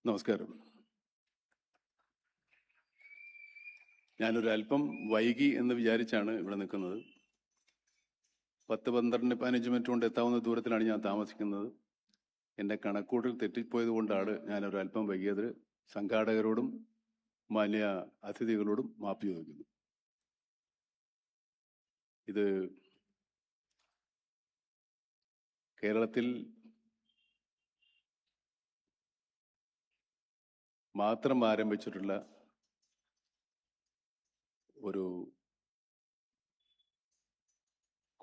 നമസ്കാരം. ഞാനൊരു അല്പം വൈകി എന്ന് വിചാരിച്ചാണ് ഇവിടെ നിൽക്കുന്നത്. 10, 12, 15 മിനിറ്റ് കൊണ്ട് എത്താവുന്ന ദൂരത്തിലാണ് ഞാൻ താമസിക്കുന്നത്. എൻ്റെ കണക്കൂട്ടൽ തെറ്റിപ്പോയത് കൊണ്ടാണ് ഞാനൊരു അല്പം വൈകിയത്. സംഘാടകരോടും മാന്യ അതിഥികളോടും മാപ്പ് ചോദിക്കുന്നു. ഇത് കേരളത്തിൽ മാത്രം ആരംഭിച്ചിട്ടുള്ള ഒരു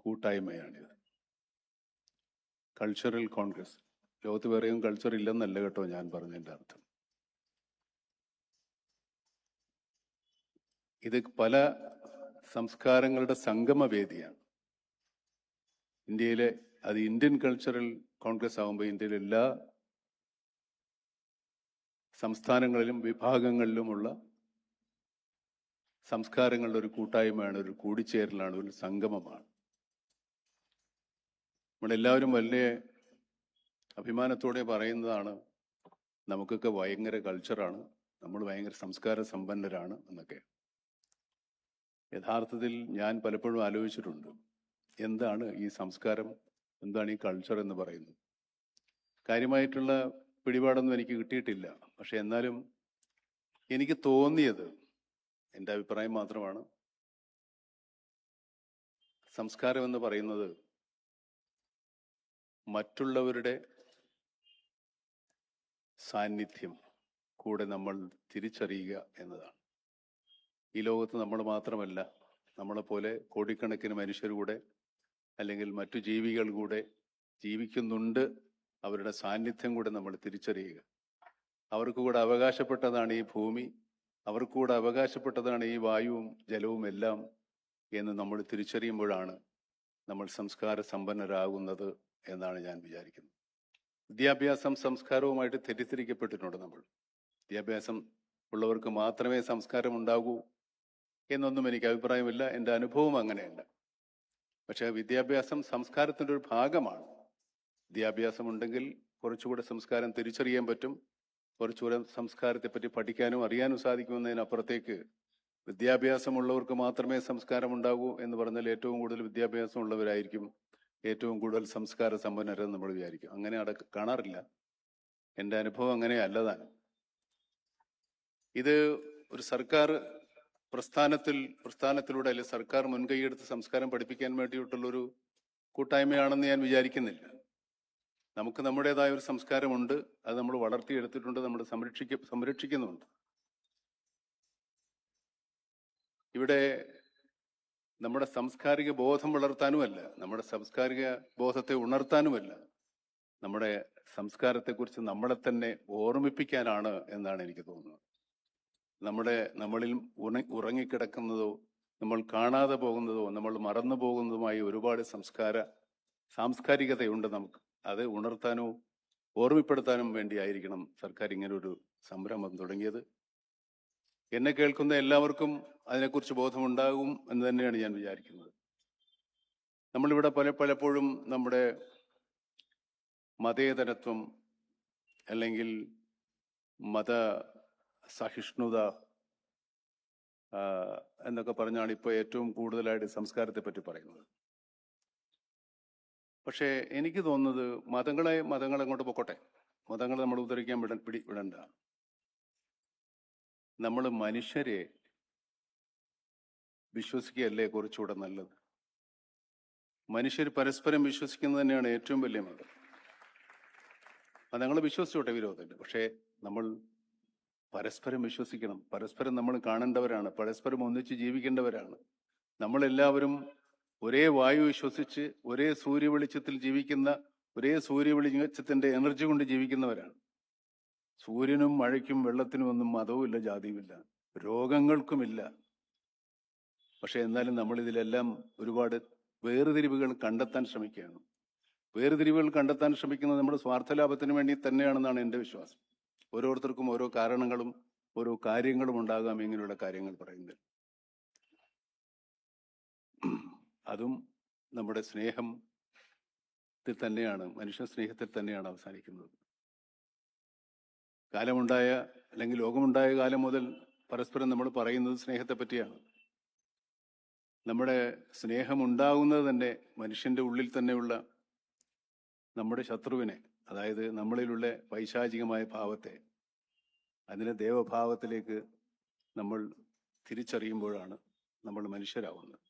കൂട്ടായ്മയാണിത്. കൾച്ചറൽ കോൺഗ്രസ്. ലോകത്ത് വേറെയും കൾച്ചർ ഇല്ലെന്നല്ല കേട്ടോ ഞാൻ പറഞ്ഞതിൻ്റെ അർത്ഥം. ഇത് പല സംസ്കാരങ്ങളുടെ സംഗമവേദിയാണ്. ഇന്ത്യയിലെ അത് ഇന്ത്യൻ കൾച്ചറൽ കോൺഗ്രസ് ആകുമ്പോൾ ഇന്ത്യയിലെ എല്ലാ സംസ്ഥാനങ്ങളിലും വിഭാഗങ്ങളിലുമുള്ള സംസ്കാരങ്ങളുടെ ഒരു കൂട്ടായ്മയാണ്, ഒരു കൂടിച്ചേരലാണ്, ഒരു സംഗമമാണ്. നമ്മളെല്ലാവരും വലിയ അഭിമാനത്തോടെ പറയുന്നതാണ് നമുക്കൊക്കെ ഭയങ്കര കൾച്ചറാണ്, നമ്മൾ ഭയങ്കര സംസ്കാര സമ്പന്നരാണ് എന്നൊക്കെ. യഥാർത്ഥത്തിൽ ഞാൻ പലപ്പോഴും ആലോചിച്ചിട്ടുണ്ട്, എന്താണ് ഈ സംസ്കാരം, എന്താണ് ഈ കൾച്ചർ എന്ന് പറയുന്നത്. കാര്യമായിട്ടുള്ള പിടിപാടൊന്നും എനിക്ക് കിട്ടിയിട്ടില്ല. പക്ഷെ എന്നാലും എനിക്ക് തോന്നിയത്, എൻ്റെ അഭിപ്രായം മാത്രമാണ്, സംസ്കാരം എന്ന് പറയുന്നത് മറ്റുള്ളവരുടെ സാന്നിധ്യം കൂടെ നമ്മൾ തിരിച്ചറിയുക എന്നതാണ്. ഈ ലോകത്ത് നമ്മൾ മാത്രമല്ല, നമ്മളെപ്പോലെ കോടിക്കണക്കിന് മനുഷ്യർ കൂടെ അല്ലെങ്കിൽ മറ്റു ജീവികൾ കൂടെ ജീവിക്കുന്നുണ്ട്. അവരുടെ സാന്നിധ്യം കൂടെ നമ്മൾ തിരിച്ചറിയുക. അവർക്ക് കൂടെ അവകാശപ്പെട്ടതാണ് ഈ ഭൂമി, അവർക്ക് കൂടെ അവകാശപ്പെട്ടതാണ് ഈ വായുവും ജലവും എല്ലാം എന്ന് നമ്മൾ തിരിച്ചറിയുമ്പോഴാണ് നമ്മൾ സംസ്കാര സമ്പന്നരാകുന്നത് എന്നാണ് ഞാൻ വിചാരിക്കുന്നത്. വിദ്യാഭ്യാസം സംസ്കാരവുമായിട്ട് തെറ്റിദ്ധരിക്കപ്പെട്ടിട്ടുണ്ട് നമ്മൾ. വിദ്യാഭ്യാസം ഉള്ളവർക്ക് മാത്രമേ സംസ്കാരം ഉണ്ടാകൂ എന്നൊന്നും എനിക്ക് അഭിപ്രായമില്ല. എൻ്റെ അനുഭവം അങ്ങനെയല്ല. പക്ഷെ വിദ്യാഭ്യാസം സംസ്കാരത്തിൻ്റെ ഒരു ഭാഗമാണ്. വിദ്യാഭ്യാസം ഉണ്ടെങ്കിൽ കുറച്ചുകൂടെ സംസ്കാരം തിരിച്ചറിയാൻ പറ്റും, കുറച്ചുകൂടെ സംസ്കാരത്തെപ്പറ്റി പഠിക്കാനും അറിയാനും സാധിക്കുമെന്നതിനപ്പുറത്തേക്ക് വിദ്യാഭ്യാസമുള്ളവർക്ക് മാത്രമേ സംസ്കാരം ഉണ്ടാകൂ എന്ന് പറഞ്ഞാൽ ഏറ്റവും കൂടുതൽ വിദ്യാഭ്യാസം ഉള്ളവരായിരിക്കും ഏറ്റവും കൂടുതൽ സംസ്കാര സമ്പന്നരെന്ന് നമ്മൾ വിചാരിക്കും. അങ്ങനെ കാണാറില്ല. എൻ്റെ അനുഭവം അങ്ങനെ അല്ലതാണ്. ഇത് ഒരു സർക്കാർ പ്രസ്ഥാനത്തിലൂടെ അല്ലെങ്കിൽ സർക്കാർ മുൻകൈയെടുത്ത് സംസ്കാരം പഠിപ്പിക്കാൻ വേണ്ടിയിട്ടുള്ളൊരു കൂട്ടായ്മയാണെന്ന് ഞാൻ വിചാരിക്കുന്നില്ല. നമുക്ക് നമ്മുടേതായ ഒരു സംസ്കാരമുണ്ട്, അത് നമ്മൾ വളർത്തിയെടുത്തിട്ടുണ്ട്, നമ്മൾ സംരക്ഷിക്കുന്നുണ്ട്. ഇവിടെ നമ്മുടെ സാംസ്കാരിക ബോധം വളർത്താനുമല്ല, നമ്മുടെ സാംസ്കാരിക ബോധത്തെ ഉണർത്താനുമല്ല, നമ്മുടെ സംസ്കാരത്തെക്കുറിച്ച് നമ്മളെ തന്നെ ഓർമ്മിപ്പിക്കാനാണ് എന്നാണ് എനിക്ക് തോന്നുന്നത്. നമ്മളിൽ ഉറങ്ങിക്കിടക്കുന്നതോ നമ്മൾ കാണാതെ പോകുന്നതോ നമ്മൾ മറന്നു പോകുന്നതുമായ ഒരുപാട് സാംസ്കാരികതയുണ്ട് നമുക്ക്. അത് ഉണർത്താനോ ഓർമ്മപ്പെടുത്താനും വേണ്ടിയായിരിക്കണം സർക്കാർ ഇങ്ങനെ ഒരു സംരംഭം തുടങ്ങിയത്. എന്നെ കേൾക്കുന്ന എല്ലാവർക്കും അതിനെക്കുറിച്ച് ബോധമുണ്ടാകും എന്ന് തന്നെയാണ് ഞാൻ വിചാരിക്കുന്നത്. നമ്മളിവിടെ പലപ്പോഴും നമ്മുടെ മതേതരത്വം അല്ലെങ്കിൽ മത സഹിഷ്ണുത എന്നൊക്കെ പറഞ്ഞാണ് ഇപ്പോൾ ഏറ്റവും കൂടുതലായിട്ട് സംസ്കാരത്തെ പറ്റി പറയുന്നത്. പക്ഷേ എനിക്ക് തോന്നുന്നത് മതങ്ങൾ അങ്ങോട്ട് പൊക്കോട്ടെ, മതങ്ങൾ നമ്മൾ ഉദ്ധരിക്കാൻ വിടണ്ട. നമ്മൾ മനുഷ്യരെ വിശ്വസിക്കുകയല്ലേ കുറച്ചുകൂടെ നല്ലത്. മനുഷ്യർ പരസ്പരം വിശ്വസിക്കുന്നത് തന്നെയാണ് ഏറ്റവും വലിയ മതം. മതങ്ങൾ വിശ്വസിച്ചോട്ടെ, വിരോധമില്ല. പക്ഷേ നമ്മൾ പരസ്പരം വിശ്വസിക്കണം. പരസ്പരം നമ്മൾ കാണേണ്ടവരാണ്, പരസ്പരം ഒന്നിച്ച് ജീവിക്കേണ്ടവരാണ്. നമ്മളെല്ലാവരും ഒരേ വായു വിശ്വസിച്ച് ഒരേ സൂര്യവെളിച്ചത്തിൽ ജീവിക്കുന്ന, ഒരേ സൂര്യവെളിച്ചത്തിന്റെ എനർജി കൊണ്ട് ജീവിക്കുന്നവരാണ്. സൂര്യനും മഴയ്ക്കും വെള്ളത്തിനും ഒന്നും മതവുമില്ല, ജാതിയുമില്ല, രോഗങ്ങൾക്കുമില്ല. പക്ഷെ എന്നാലും നമ്മൾ ഇതിലെല്ലാം ഒരുപാട് വേർതിരിവുകൾ കണ്ടെത്താൻ ശ്രമിക്കുകയാണ്. വേർതിരിവുകൾ കണ്ടെത്താൻ ശ്രമിക്കുന്നത് നമ്മുടെ സ്വാർത്ഥലാഭത്തിന് വേണ്ടി തന്നെയാണെന്നാണ് എൻ്റെ വിശ്വാസം. ഓരോരുത്തർക്കും ഓരോ കാരണങ്ങളും ഓരോ കാര്യങ്ങളും ഉണ്ടാകാം ഇങ്ങനെയുള്ള കാര്യങ്ങൾ പറയുന്നത്. അതും നമ്മുടെ സ്നേഹത്തിൽ തന്നെയാണ്, മനുഷ്യ സ്നേഹത്തിൽ തന്നെയാണ് അവസാനിക്കുന്നത്. കാലമുണ്ടായ അല്ലെങ്കിൽ ലോകമുണ്ടായ കാലം മുതൽ പരസ്പരം നമ്മൾ പറയുന്നത് സ്നേഹത്തെ പറ്റിയാണ്. നമ്മുടെ സ്നേഹമുണ്ടാകുന്നത് തന്നെ മനുഷ്യന്റെ ഉള്ളിൽ തന്നെയുള്ള നമ്മുടെ ശത്രുവിനെ, അതായത് നമ്മളിലുള്ള പൈശാചികമായ ഭാവത്തെ, അതിനെ ദേവഭാവത്തിലേക്ക് നമ്മൾ തിരിച്ചറിയുമ്പോഴാണ് നമ്മൾ മനുഷ്യരാവുന്നത്,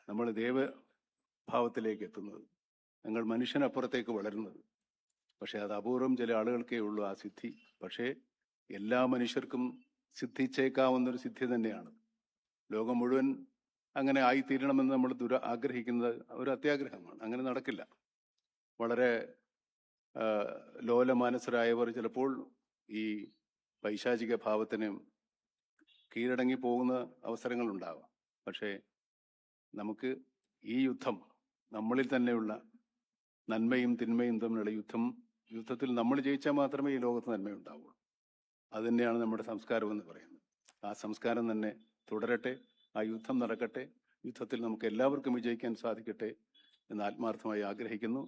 നമ്മൾ ദേവഭാവത്തിലേക്ക് എത്തുന്നത്, ഞങ്ങൾ മനുഷ്യനപ്പുറത്തേക്ക് വളരുന്നത്. പക്ഷെ അത് അപൂർവം ചില ആളുകൾക്കേ ഉള്ളൂ ആ സിദ്ധി. പക്ഷേ എല്ലാ മനുഷ്യർക്കും സിദ്ധിച്ചേക്കാവുന്നൊരു സിദ്ധി തന്നെയാണ്. ലോകം മുഴുവൻ അങ്ങനെ ആയിത്തീരണമെന്ന് നമ്മൾ ആഗ്രഹിക്കുന്നത് ഒരു അത്യാഗ്രഹമാണ്. അങ്ങനെ നടക്കില്ല. വളരെ ലോലമാനസരായവർ ചിലപ്പോൾ ഈ പൈശാചിക ഭാവത്തിന് കീഴടങ്ങി പോകുന്ന അവസരങ്ങളുണ്ടാവാം. പക്ഷേ നമുക്ക് ഈ യുദ്ധം, നമ്മളിൽ തന്നെയുള്ള നന്മയും തിന്മയും തമ്മിലുള്ള യുദ്ധത്തിൽ നമ്മൾ ജയിച്ചാൽ മാത്രമേ ഈ ലോകത്ത് നന്മയുണ്ടാവുള്ളൂ. അത് തന്നെയാണ് നമ്മുടെ സംസ്കാരം എന്ന് പറയുന്നത്. ആ സംസ്കാരം തന്നെ തുടരട്ടെ, ആ യുദ്ധം നടക്കട്ടെ, യുദ്ധത്തിൽ നമുക്ക് എല്ലാവർക്കും വിജയിക്കാൻ സാധിക്കട്ടെ എന്ന് ആത്മാർത്ഥമായി ആഗ്രഹിക്കുന്നു.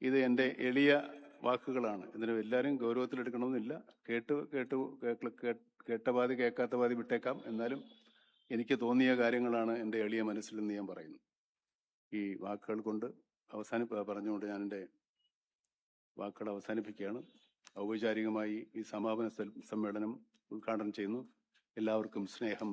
ഇത് എൻ്റെ എളിയ വാക്കുകളാണ്. ഇതിന് എല്ലാവരും ഗൗരവത്തിലെടുക്കണമെന്നില്ല. കേട്ട പാതി കേൾക്കാത്ത പാതി വിട്ടേക്കാം. എന്നാലും എനിക്ക് തോന്നിയ കാര്യങ്ങളാണ് എൻ്റെ എളിയ മനസ്സിൽ നിന്ന് ഞാൻ പറയുന്നു. ഈ വാക്കുകൾ കൊണ്ട് പറഞ്ഞുകൊണ്ട് ഞാൻ എൻ്റെ വാക്കുകൾ അവസാനിപ്പിക്കുകയാണ്. ഔപചാരികമായി ഈ സമാപന സമ്മേളനം ഉദ്ഘാടനം ചെയ്യുന്നു. എല്ലാവർക്കും സ്നേഹം.